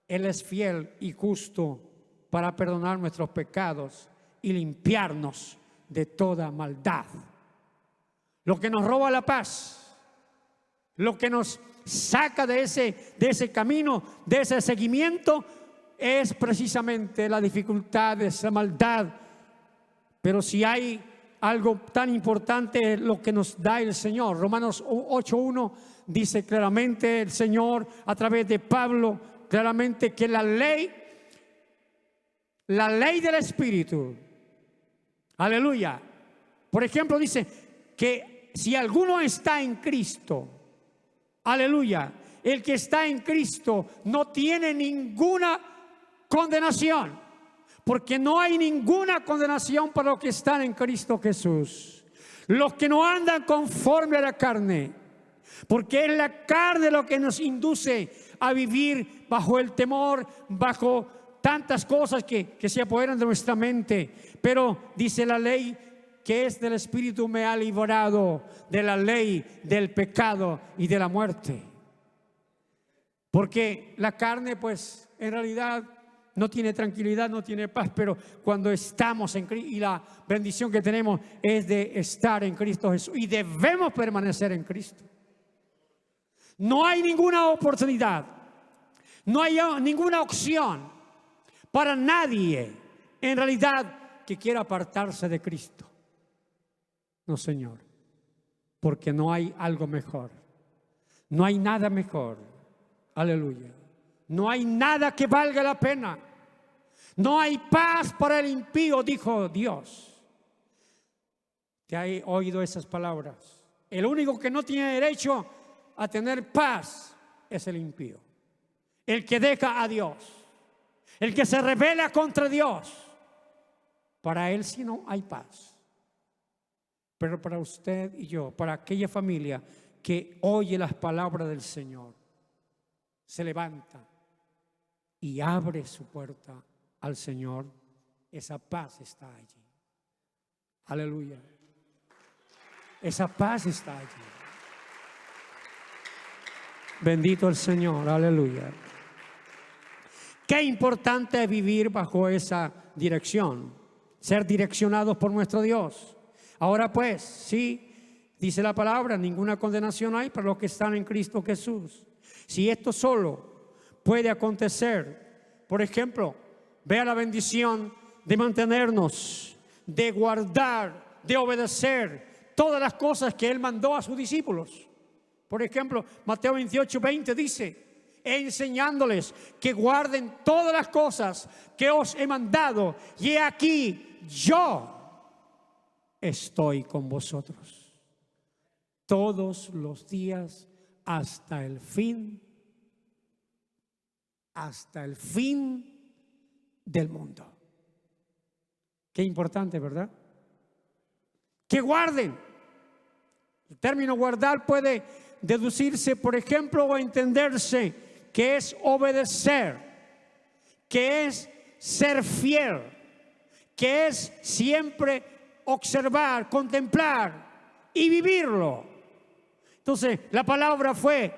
Él es fiel y justo para perdonar nuestros pecados y limpiarnos de toda maldad. Lo que nos roba la paz, lo que nos saca de ese camino, de ese seguimiento, es precisamente la dificultad de esa maldad. Pero si hay algo tan importante, lo que nos da el Señor. Romanos 8:1 dice claramente el Señor a través de Pablo, claramente que la ley del Espíritu, aleluya, por ejemplo dice que si alguno está en Cristo, aleluya, el que está en Cristo no tiene ninguna condenación, porque no hay ninguna condenación para los que están en Cristo Jesús, los que no andan conforme a la carne, porque es la carne lo que nos induce a vivir bajo el temor, bajo tantas cosas que se apoderan de nuestra mente. Pero dice la ley que es del Espíritu me ha librado de la ley del pecado y de la muerte. Porque la carne pues en realidad no tiene tranquilidad, no tiene paz, pero cuando estamos en Cristo, y la bendición que tenemos es de estar en Cristo Jesús, y debemos permanecer en Cristo. No hay ninguna oportunidad, no hay ninguna opción para nadie en realidad que quiera apartarse de Cristo. No, Señor, porque no hay algo mejor, no hay nada mejor, aleluya. No hay nada que valga la pena. No hay paz para el impío, dijo Dios. ¿Te has oído esas palabras? El único que no tiene derecho a tener paz es el impío. El que deja a Dios. El que se rebela contra Dios. Para él sí no hay paz. Pero para usted y yo, para aquella familia que oye las palabras del Señor, se levanta y abre su puerta al Señor, esa paz está allí. Aleluya. Esa paz está allí. Bendito el Señor, aleluya. Qué importante es vivir bajo esa dirección, ser direccionados por nuestro Dios. Ahora pues, sí, dice la palabra, ninguna condenación hay para los que están en Cristo Jesús. Si esto solo puede acontecer, por ejemplo, vea la bendición de mantenernos, de guardar, de obedecer todas las cosas que Él mandó a sus discípulos. Por ejemplo, Mateo 28:20 dice, enseñándoles que guarden todas las cosas que os he mandado, y he aquí yo estoy con vosotros todos los días hasta el fin del mundo. Qué importante, ¿verdad? Que guarden. El término guardar puede deducirse, por ejemplo, o entenderse que es obedecer, que es ser fiel, que es siempre observar, contemplar y vivirlo. Entonces, la palabra fue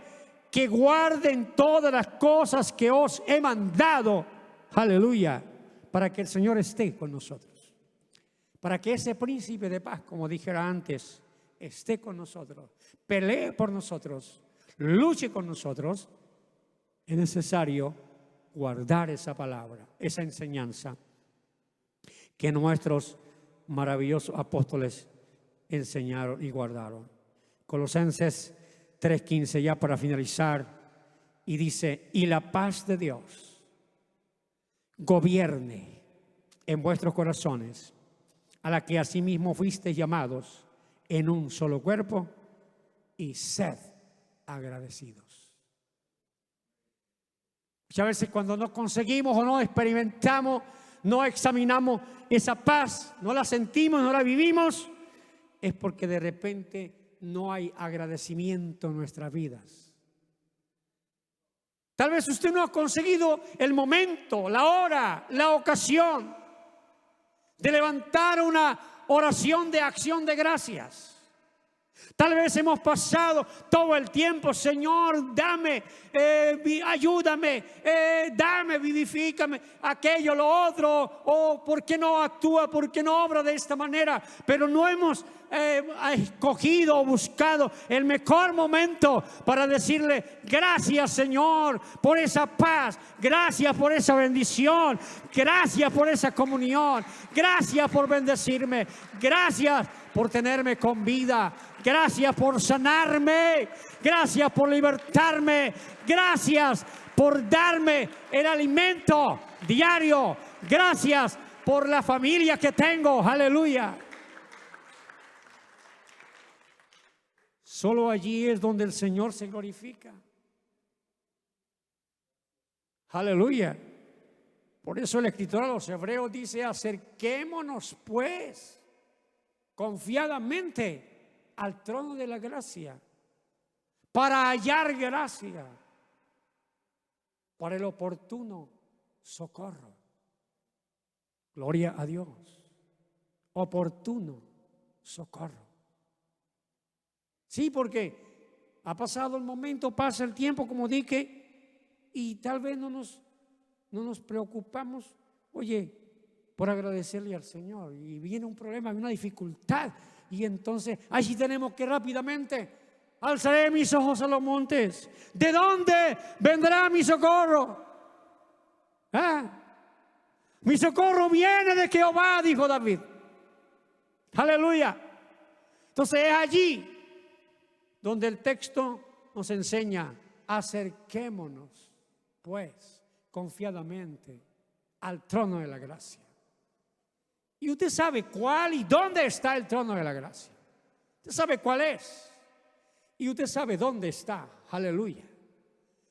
que guarden todas las cosas que os he mandado, aleluya, para que el Señor esté con nosotros, para que ese príncipe de paz, como dijera antes, esté con nosotros, pelee por nosotros, luche con nosotros. Es necesario guardar esa palabra, esa enseñanza que nuestros maravillosos apóstoles enseñaron y guardaron. Colosenses 3:15, ya para finalizar, y dice, y la paz de Dios gobierne en vuestros corazones, a la que asimismo fuisteis llamados en un solo cuerpo, y sed agradecidos. Muchas veces cuando no conseguimos o no experimentamos, no examinamos esa paz, no la sentimos, no la vivimos, es porque de repente no hay agradecimiento en nuestras vidas. Tal vez usted no ha conseguido el momento, la hora, la ocasión de levantar una oración de acción de gracias. Tal vez hemos pasado todo el tiempo: Señor, dame, ayúdame, dame, vivifícame, aquello, lo otro, o ¿por qué no actúa? ¿Por qué no obra de esta manera? Pero no hemos escogido o buscado el mejor momento para decirle: gracias, Señor, por esa paz, gracias por esa bendición, gracias por esa comunión, gracias por bendecirme, gracias por tenerme con vida, gracias por sanarme, gracias por libertarme, gracias por darme el alimento diario, gracias por la familia que tengo. Aleluya. Solo allí es donde el Señor se glorifica. Aleluya. Por eso el escritor a los Hebreos dice: acerquémonos pues confiadamente al trono de la gracia, para hallar gracia para el oportuno socorro. Gloria a Dios. Oportuno socorro. Sí, porque ha pasado el momento, pasa el tiempo, como dije, y tal vez no nos preocupamos, oye, por agradecerle al Señor. Y viene un problema, una dificultad, y entonces allí tenemos que rápidamente: alzaré mis ojos a los montes, ¿de dónde vendrá mi socorro? Mi socorro viene de Jehová, dijo David. Aleluya. Entonces es allí donde el texto nos enseña: acerquémonos pues confiadamente al trono de la gracia. Y usted sabe cuál y dónde está el trono de la gracia. Usted sabe cuál es. Y usted sabe dónde está. Aleluya.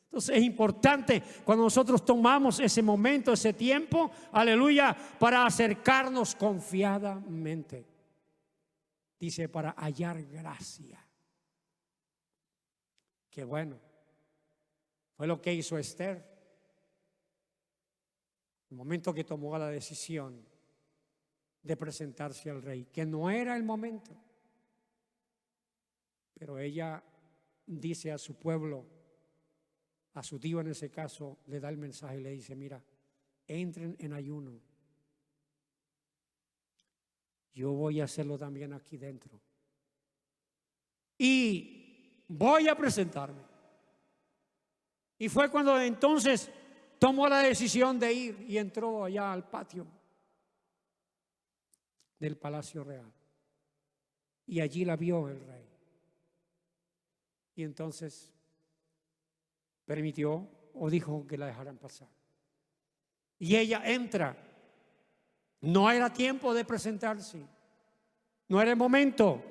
Entonces es importante cuando nosotros tomamos ese momento, ese tiempo, aleluya, para acercarnos confiadamente. Dice: para hallar gracia. Qué bueno. Fue lo que hizo Esther. El momento que tomó la decisión de presentarse al rey, que no era el momento, pero ella dice a su pueblo, a su tío en ese caso, le da el mensaje y le dice: mira, entren en ayuno. Yo voy a hacerlo también aquí dentro. Y voy a presentarme. Y fue cuando entonces tomó la decisión de ir y entró allá al patio del Palacio Real. Y allí la vio el rey. Y entonces permitió o dijo que la dejaran pasar. Y ella entra. No era tiempo de presentarse. No era el momento.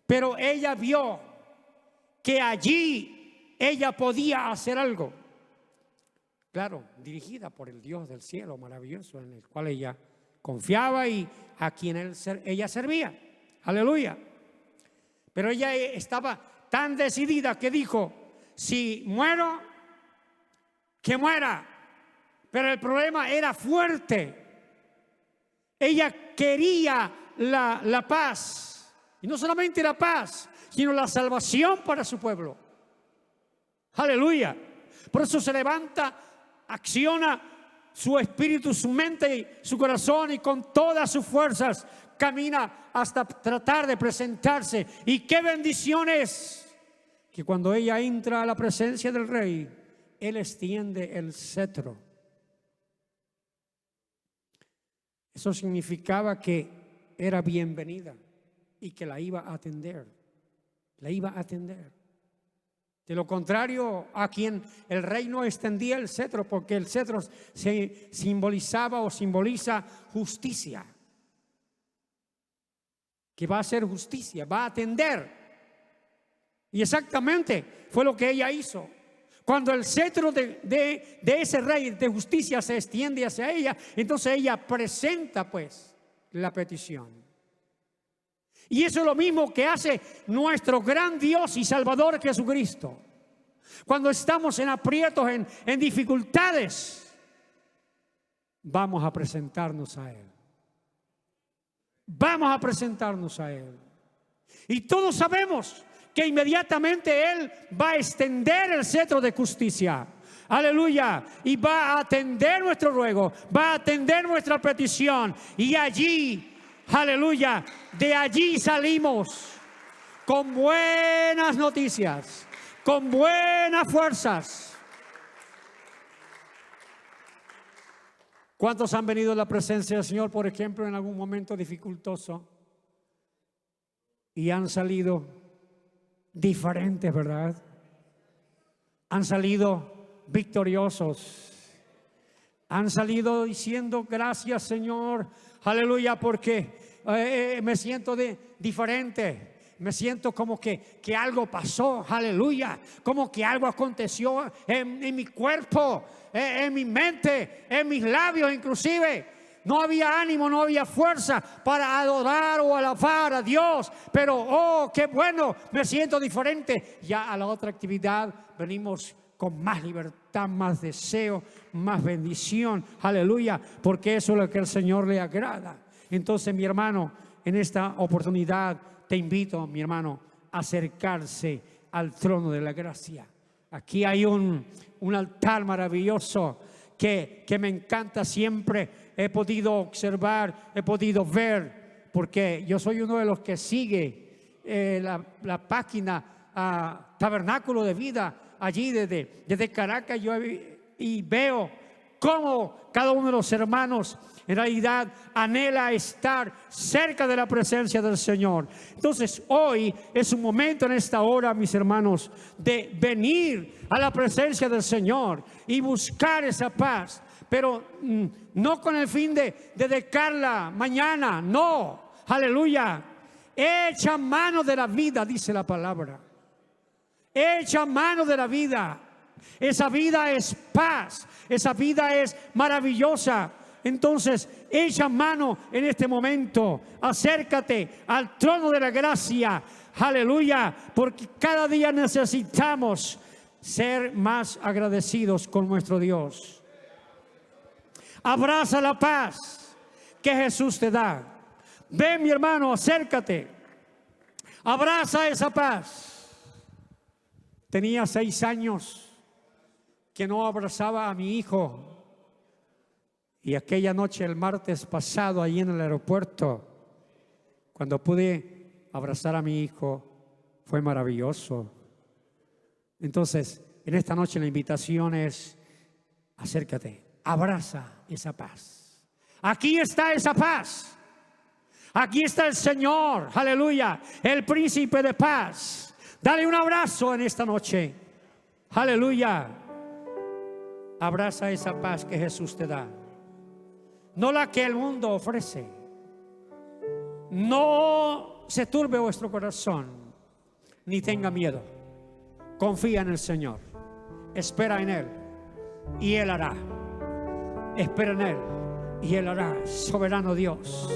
Pero ella vio que allí ella podía hacer algo. Claro, dirigida por el Dios del cielo maravilloso, en el cual ella confiaba y a quien ella servía. Aleluya. Pero ella estaba tan decidida que dijo: si muero, que muera. Pero el problema era fuerte. Ella quería la paz. Y no solamente la paz, sino la salvación para su pueblo. Aleluya. Por eso se levanta, acciona su espíritu, su mente y su corazón, y con todas sus fuerzas camina hasta tratar de presentarse. Y qué bendición es que cuando ella entra a la presencia del rey, él extiende el cetro. Eso significaba que era bienvenida y que la iba a atender. La iba a atender. De lo contrario, a quien el rey no extendía el cetro, porque el cetro se simbolizaba o simboliza justicia. Que va a hacer justicia, va a atender. Y exactamente fue lo que ella hizo. Cuando el cetro de ese rey de justicia se extiende hacia ella, entonces ella presenta pues la petición. Y eso es lo mismo que hace nuestro gran Dios y Salvador Jesucristo. Cuando estamos en aprietos, en dificultades, vamos a presentarnos a Él. Vamos a presentarnos a Él. Y todos sabemos que inmediatamente Él va a extender el cetro de justicia. Aleluya. Y va a atender nuestro ruego, va a atender nuestra petición. Y allí, aleluya, de allí salimos con buenas noticias, con buenas fuerzas. ¿Cuántos han venido a la presencia del Señor, por ejemplo, en algún momento dificultoso y han salido diferentes, verdad? Han salido victoriosos. Han salido diciendo gracias, Señor, aleluya, porque me siento diferente. Me siento como que algo pasó, aleluya, como que algo aconteció en mi cuerpo, en mi mente, en mis labios inclusive. No había ánimo, no había fuerza para adorar o alabar a Dios. Pero, oh, qué bueno, me siento diferente. Ya a la otra actividad venimos con más libertad, más deseo, más bendición, aleluya, porque eso es lo que al Señor le agrada. Entonces, mi hermano, en esta oportunidad te invito, mi hermano, a acercarse al trono de la gracia. Aquí hay un altar maravilloso que me encanta siempre. He podido observar, he podido ver, porque yo soy uno de los que sigue la página Tabernáculo de Vida allí desde Caracas. Y veo cómo cada uno de los hermanos en realidad anhela estar cerca de la presencia del Señor. Entonces hoy es un momento, en esta hora, mis hermanos, de venir a la presencia del Señor y buscar esa paz. Pero no con el fin de dedicarla mañana, no, aleluya. Echa mano de la vida, dice la palabra. Echa mano de la vida. Esa vida es paz, esa vida es maravillosa. Entonces, echa mano en este momento, acércate al trono de la gracia, aleluya, porque cada día necesitamos ser más agradecidos con nuestro Dios. Abraza la paz que Jesús te da. Ven, mi hermano, acércate, abraza esa paz. Tenía 6 años que no abrazaba a mi hijo. Y aquella noche, el martes pasado, ahí en el aeropuerto, cuando pude abrazar a mi hijo, fue maravilloso. Entonces, en esta noche la invitación es: acércate, abraza esa paz. Aquí está esa paz. Aquí está el Señor, aleluya, el príncipe de paz. Dale un abrazo en esta noche, aleluya. Abraza esa paz que Jesús te da. No la que el mundo ofrece. No se turbe vuestro corazón, ni tenga miedo. Confía en el Señor. Espera en Él y Él hará. Espera en Él y Él hará. Soberano Dios.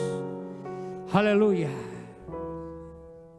Aleluya.